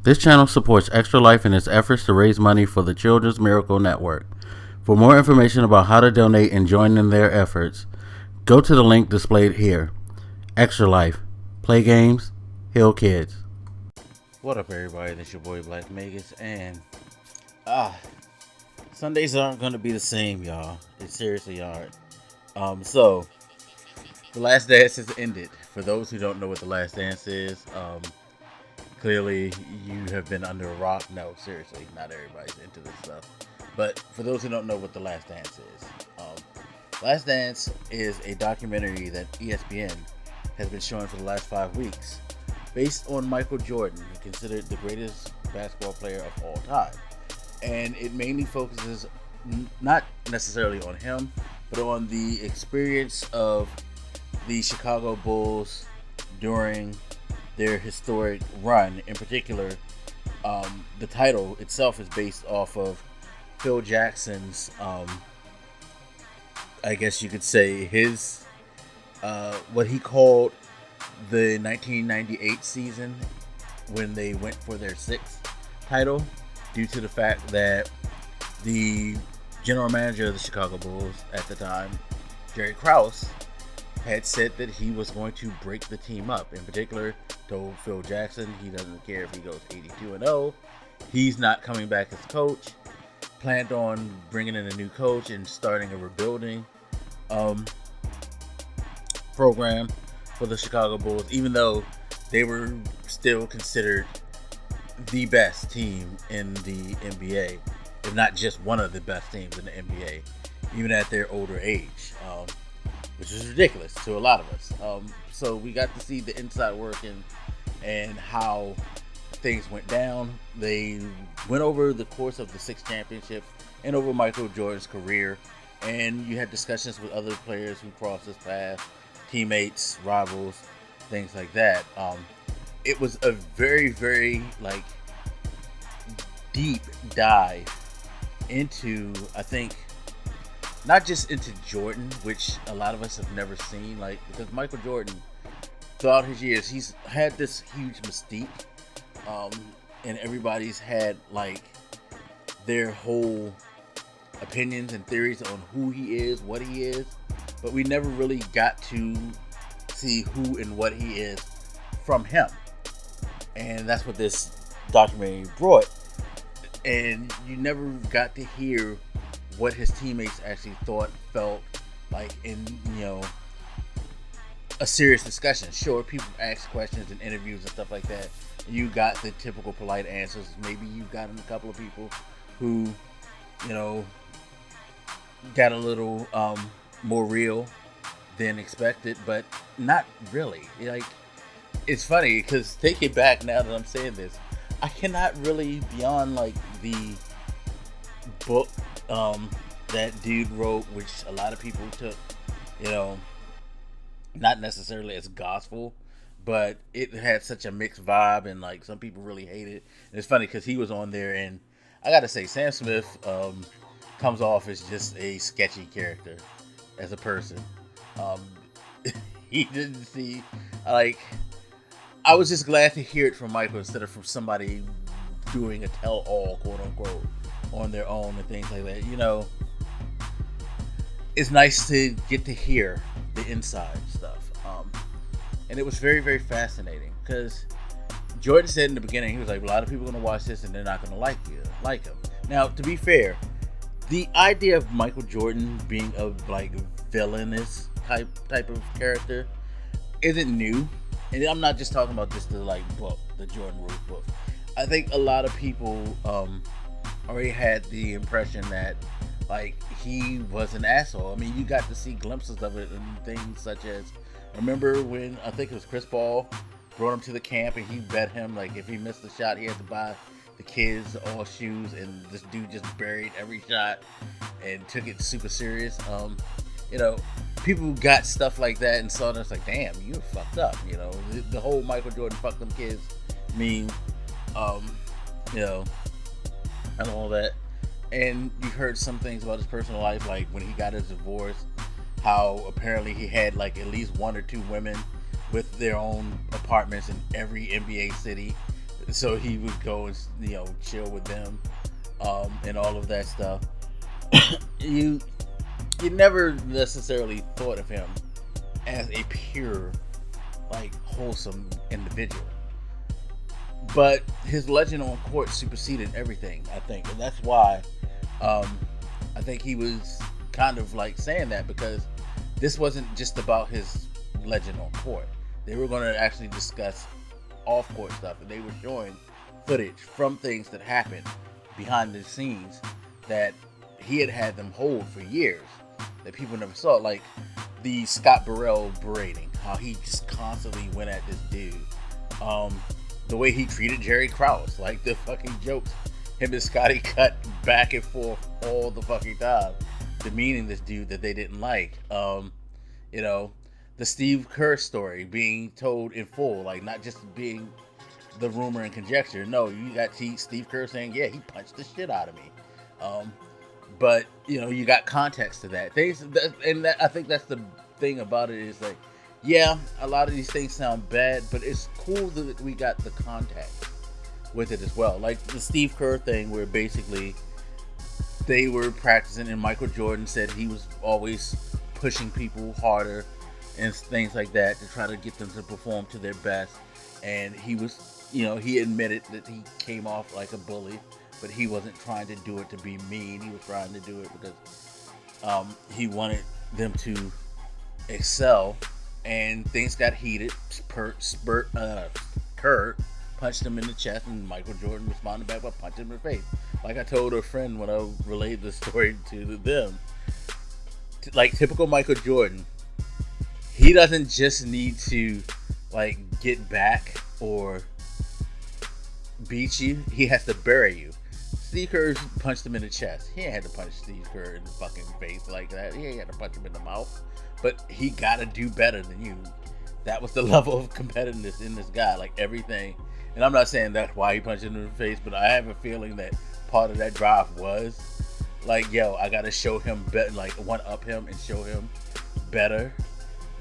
This channel supports Extra Life in its efforts to raise money for the Children's Miracle Network. For more information about how to donate and join in their efforts, go to the link displayed here. Extra Life. Play games, heal kids. What up, everybody? This your boy Black Megas, and Sundays aren't going to be the same, y'all. It seriously aren't. So The Last Dance has ended. For those who don't know what The Last Dance is, clearly you have been under a rock. No, seriously, not everybody's into this stuff. But for those who don't know what The Last Dance is, Last Dance is a documentary that ESPN has been showing for the last 5 weeks, based on Michael Jordan, considered the greatest basketball player of all time. And it mainly focuses not necessarily on him, but on the experience of the Chicago Bulls during their historic run. In particular, the title itself is based off of Phil Jackson's, I guess you could say, his what he called the 1998 season, when they went for their 6th title, due to the fact that the general manager of the Chicago Bulls at the time, Jerry Krause, had said that he was going to break the team up. In particular, told Phil Jackson he doesn't care if he goes 82-0. He's not coming back as coach. Planned on bringing in a new coach and starting a rebuilding program for the Chicago Bulls, even though they were still considered the best team in the NBA, if not just one of the best teams in the NBA, even at their older age, which is ridiculous to a lot of us. So we got to see the inside working and how things went down. They went over the course of the 6 championships and over Michael Jordan's career, and you had discussions with other players who crossed his path, teammates, rivals, things like that. It was a very, very deep dive into, I think, not just into Jordan, which a lot of us have never seen, because Michael Jordan, throughout his years, he's had this huge mystique, and everybody's had their whole opinions and theories on who he is, what he is, but we never really got to see who and what he is from him. And that's what this documentary brought. And you never got to hear what his teammates actually thought, felt in, a serious discussion. Sure, people ask questions in interviews and stuff like that. You got the typical polite answers. Maybe you've gotten a couple of people who, got a little more real than expected, but not really. It's funny because thinking back now that I'm saying this, I cannot really, beyond the book that dude wrote, which a lot of people took, not necessarily as gospel, but it had such a mixed vibe, and some people really hate it. And it's funny because he was on there, and I gotta say, Sam Smith comes off as just a sketchy character as a person. He didn't see, I was just glad to hear it from Michael instead of from somebody doing a tell-all, quote unquote, on their own and things like that. It's nice to get to hear the inside stuff. And it was very, very fascinating because Jordan said in the beginning, he was like, a lot of people are going to watch this and they're not going to like him. Now, to be fair, the idea of Michael Jordan being a villainous type of character isn't new. And I'm not just talking about just the book, the Jordan Rules book. I think a lot of people already had the impression that he was an asshole. I mean, you got to see glimpses of it in things such as, remember when I think it was Chris Paul brought him to the camp and he bet him if he missed the shot he had to buy the kids all shoes, and this dude just buried every shot and took it super serious. People got stuff like that and saw this damn, you fucked up. The whole Michael Jordan fuck them kids meme, and all that. And you've heard some things about his personal life, when he got his divorce, how apparently he had at least 1 or 2 women with their own apartments in every NBA city. So he would go and chill with them, and all of that stuff. you you never necessarily thought of him as a pure, like, wholesome individual. But his legend on court superseded everything, I think, and that's why I think he was kind of like saying that, because this wasn't just about his legend on court. They were going to actually discuss off-court stuff, and they were showing footage from things that happened behind the scenes that he had them hold for years that people never saw, like the Scott Burrell berating, how he just constantly went at this dude, the way he treated Jerry Krause, like the fucking jokes him and Scotty cut back and forth all the fucking time, demeaning this dude that they didn't like. The Steve Kerr story being told in full, like not just being the rumor and conjecture. No, you got Steve Kerr saying, yeah, he punched the shit out of me. But you got context to that. I think that's the thing about it, is like, yeah, a lot of these things sound bad, but it's cool that we got the context with it as well. Like the Steve Kerr thing, where basically they were practicing, and Michael Jordan said he was always pushing people harder and things like that to try to get them to perform to their best. And he was, he admitted that he came off like a bully, but he wasn't trying to do it to be mean. He was trying to do it because he wanted them to excel. And things got heated. Kerr punched him in the chest, and Michael Jordan responded back by punching him in the face. Like I told a friend when I relayed the story to them, like typical Michael Jordan, he doesn't just need to like get back or beat you, he has to bury you. Steve Kerr punched him in the chest. He ain't had to punch Steve Kerr in the fucking face like that. He ain't had to punch him in the mouth. But he gotta do better than you. That was the level of competitiveness in this guy. Like everything. And I'm not saying that's why he punched him in the face, but I have a feeling that part of that drive was like, yo, I gotta show him better, like one up him and show him better.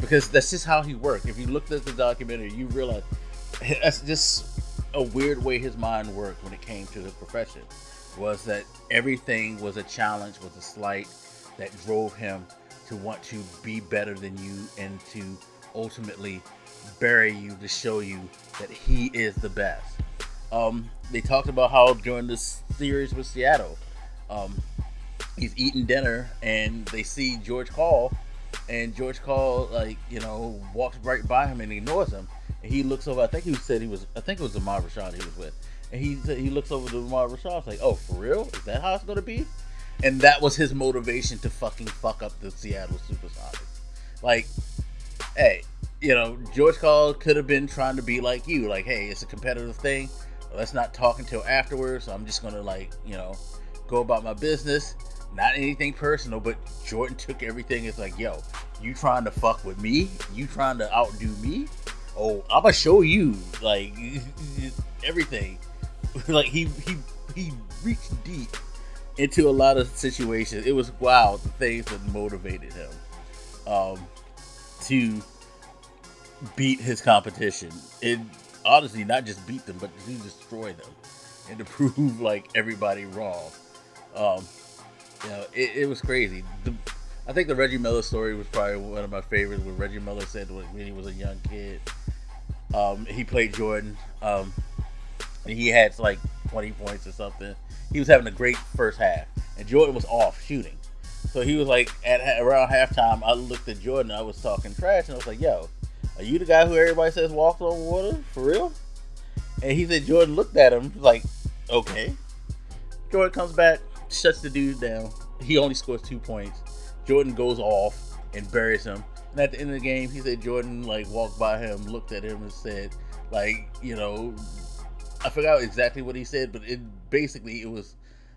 Because that's just how he worked. If you looked at the documentary, you realize that's just a weird way his mind worked when it came to the profession. Was that everything was a challenge, was a slight that drove him to want to be better than you and to ultimately bury you to show you that he is the best. They talked about how during this series with Seattle, he's eating dinner and they see George Karl, and George Karl walks right by him and ignores him. And he looks over. I think it was Ahmad Rashad he was with. And he looks over to Ahmad Rashad, like, oh, for real? Is that how it's gonna be? And that was his motivation to fucking fuck up the Seattle Supersonics. Like, hey, George Karl could have been trying to be like you. Like, hey, it's a competitive thing. Let's not talk until afterwards. So I'm just going to, go about my business. Not anything personal, but Jordan took everything. It's like, yo, you trying to fuck with me? You trying to outdo me? Oh, I'm going to show you, like, everything. Like, he reached deep into a lot of situations. It was wild, the things that motivated him to beat his competition. And honestly, not just beat them, but to destroy them and to prove like everybody wrong. It was crazy. I think the Reggie Miller story was probably one of my favorites, where Reggie Miller said when he was a young kid, he played Jordan, and he had like 20 points or something. He was having a great first half, and Jordan was off shooting. So he was like, around halftime, I looked at Jordan, I was talking trash, and I was like, yo, are you the guy who everybody says walks on water? For real? And he said Jordan looked at him, like, okay. Jordan comes back, shuts the dude down. He only scores 2 points. Jordan goes off and buries him. And at the end of the game, he said Jordan, like, walked by him, looked at him and said, like, I forgot exactly what he said, but it was,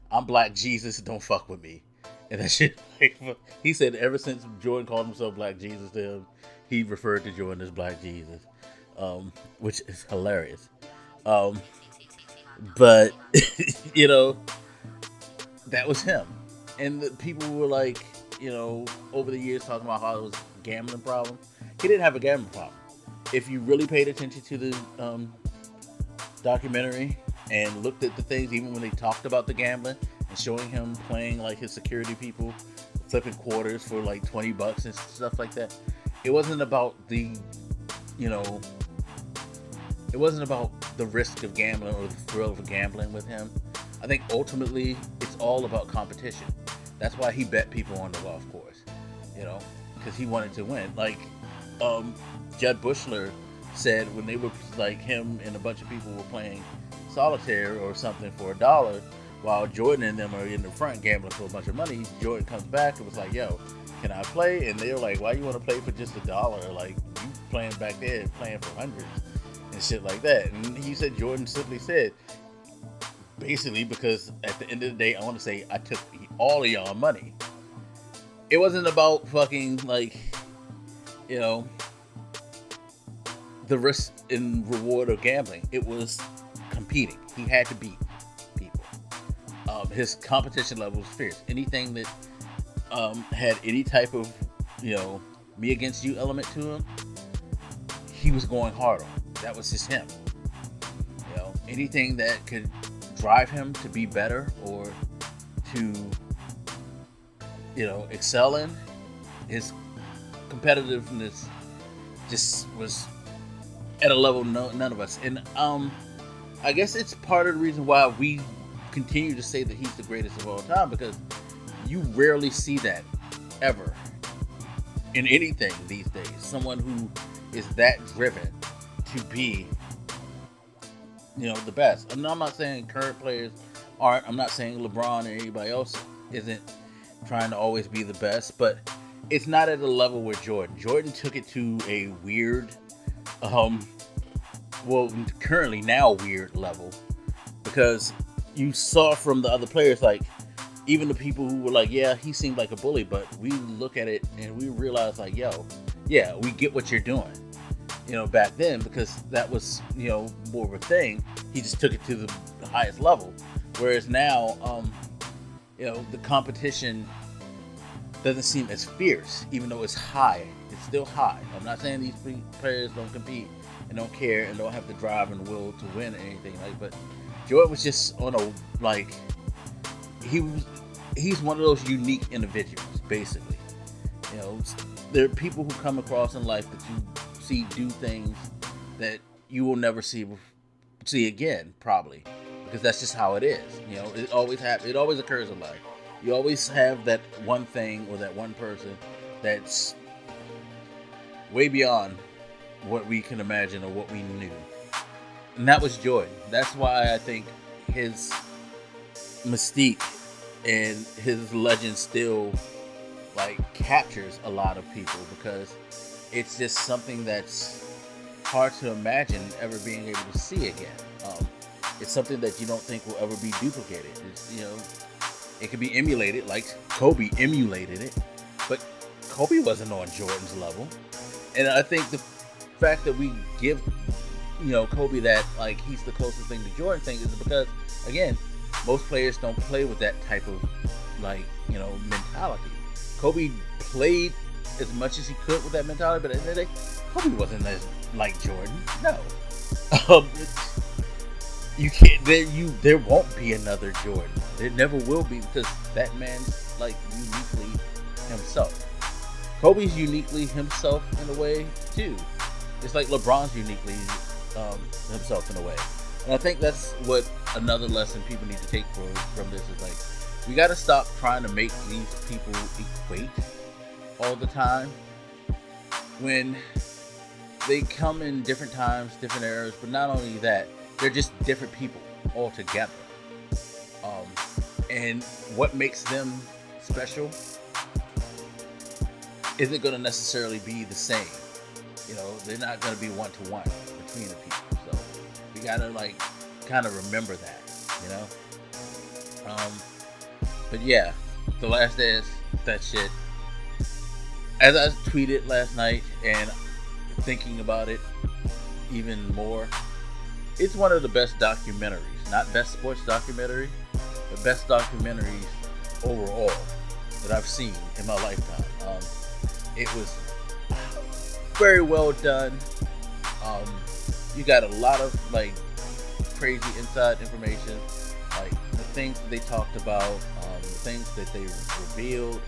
I'm Black Jesus, don't fuck with me. And that shit, like, he said ever since Jordan called himself Black Jesus to him, he referred to Jordan as Black Jesus, which is hilarious. But, that was him. And the people were like, over the years talking about how it was a gambling problem. He didn't have a gambling problem. If you really paid attention to the documentary and looked at the things, even when they talked about the gambling and showing him playing like his security people, flipping quarters for like $20 and stuff like that. It wasn't about the, you know, it wasn't about the risk of gambling or the thrill of gambling with him. I think ultimately it's all about competition. That's why he bet people on the golf course, you know, because he wanted to win. Like Judd Bushler said when they were like, him and a bunch of people were playing solitaire or something for $1, while Jordan and them are in the front gambling for a bunch of money. Jordan comes back and was like, yo, can I play? And they're like, why you want to play for just $1? Like, you playing back there, playing for hundreds and shit like that. And he said, Jordan simply said, basically, because at the end of the day, I want to say I took all of y'all money. It wasn't about fucking, like, you know, the risk and reward of gambling. It was competing. He had to beat people. His competition level was fierce. Anything that had any type of, you know, me against you element to him, he was going hard on. That was just him. You know, anything that could drive him to be better or to, you know, excel in, his competitiveness just was at a level none of us. And I guess it's part of the reason why we continue to say that he's the greatest of all time, because you rarely see that ever in anything these days. Someone who is that driven to be, you know, the best. I'm not saying current players aren't. I'm not saying LeBron or anybody else isn't trying to always be the best, but it's not at a level where Jordan took it to a weird, well, currently now weird level, because you saw from the other players, like, even the people who were like, yeah, he seemed like a bully, but we look at it and we realize, like, yo, yeah, we get what you're doing. You know, back then, because that was, you know, more of a thing, he just took it to the highest level. Whereas now, you know, the competition doesn't seem as fierce, even though it's high. It's still high. I'm not saying these players don't compete and don't care and don't have the drive and will to win or anything like, but Jordan was just on a, like, he's one of those unique individuals, basically. You know, there are people who come across in life that you see do things that you will never see again, probably, because that's just how it is. You know, it always happens. It always occurs in life. You always have that one thing or that one person that's way beyond what we can imagine or what we knew. And that was Jordan. That's why I think his mystique and his legend still, like, captures a lot of people, because it's just something that's hard to imagine ever being able to see again. It's something that you don't think will ever be duplicated. It's, you know, it could be emulated, like Kobe emulated it, but Kobe wasn't on Jordan's level. And I think the fact that we give, you know, Kobe that, like, he's the closest thing to Jordan thing is because, again, most players don't play with that type of, like, you know, mentality. Kobe played as much as he could with that mentality, but at the end of the day, Kobe wasn't as like Jordan. No. You can't. There won't be another Jordan. There never will be, because that man's, like, uniquely himself. Kobe's uniquely himself in a way too. It's like LeBron's uniquely himself in a way. And I think that's what another lesson people need to take from this is, like, we got to stop trying to make these people equate all the time when they come in different times, different eras. But not only that, they're just different people altogether. And what makes them special isn't going to necessarily be the same. You know, they're not going to be one-to-one between the people. So we got to, like, kind of remember that, you know? But yeah, The Last Dance, that shit. As I tweeted last night and thinking about it even more, it's one of the best documentaries. Not best sports documentary, but best documentaries overall that I've seen in my lifetime. It was very well done. You got a lot of, like, crazy inside information, like the things that they talked about, the things that they revealed,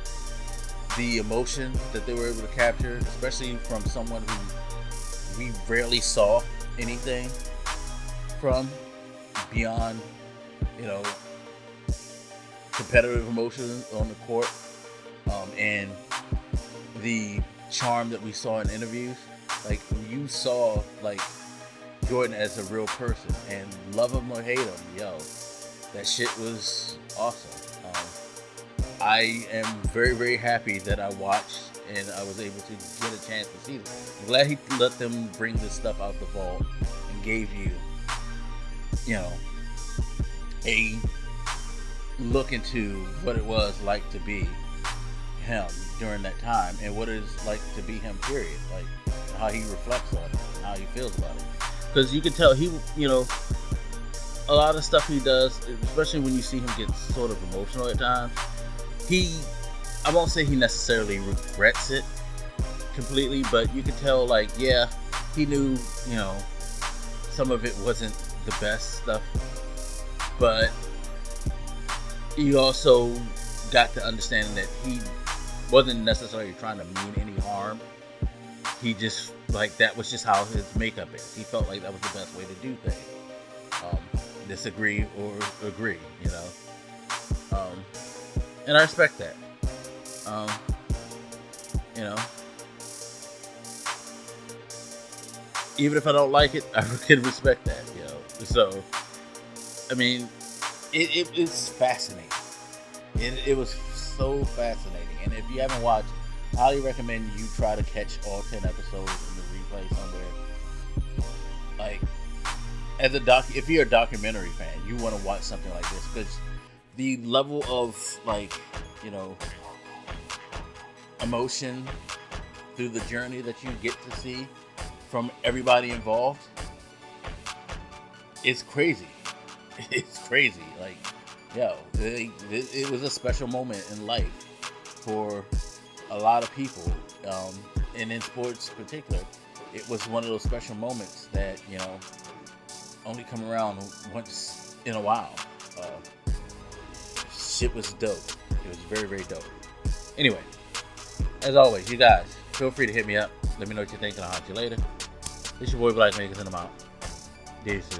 the emotion that they were able to capture, especially from someone who we rarely saw anything from beyond, you know, competitive emotion on the court, and the charm that we saw in interviews. Like, you saw like Jordan as a real person, and love him or hate him, yo, that shit was awesome. I am very, very happy that I watched and I was able to get a chance to see this. I'm glad he let them bring this stuff out the vault and gave you, you know, a look into what it was like to be him during that time, and what it is like to be him, period. Like, how he reflects on it and how he feels about it. Because you can tell he, you know, a lot of stuff he does, especially when you see him get sort of emotional at times, I won't say he necessarily regrets it completely, but you can tell, like, yeah, he knew, you know, some of it wasn't the best stuff, but you also got the understanding that he wasn't necessarily trying to mean any harm. He just, like, that was just how his makeup is. He felt like that was the best way to do things. Disagree or agree, you know. And I respect that. You know, even if I don't like it, I can respect that, you know. So, I mean, it's fascinating. It was so fascinating. And if you haven't watched, I highly recommend you try to catch all 10 episodes in the replay somewhere. Like, if you're a documentary fan, you want to watch something like this, because the level of, like, you know, emotion through the journey that you get to see from everybody involved, it's crazy. It's crazy. Like, yo, it was a special moment in life for a lot of people, and in sports in particular, it was one of those special moments that, you know, only come around once in a while. Shit was dope. It was very, very dope. Anyway, as always, you guys, feel free to hit me up. Let me know what you think, and I'll talk to you later. It's your boy Blak, making them out. Deuces.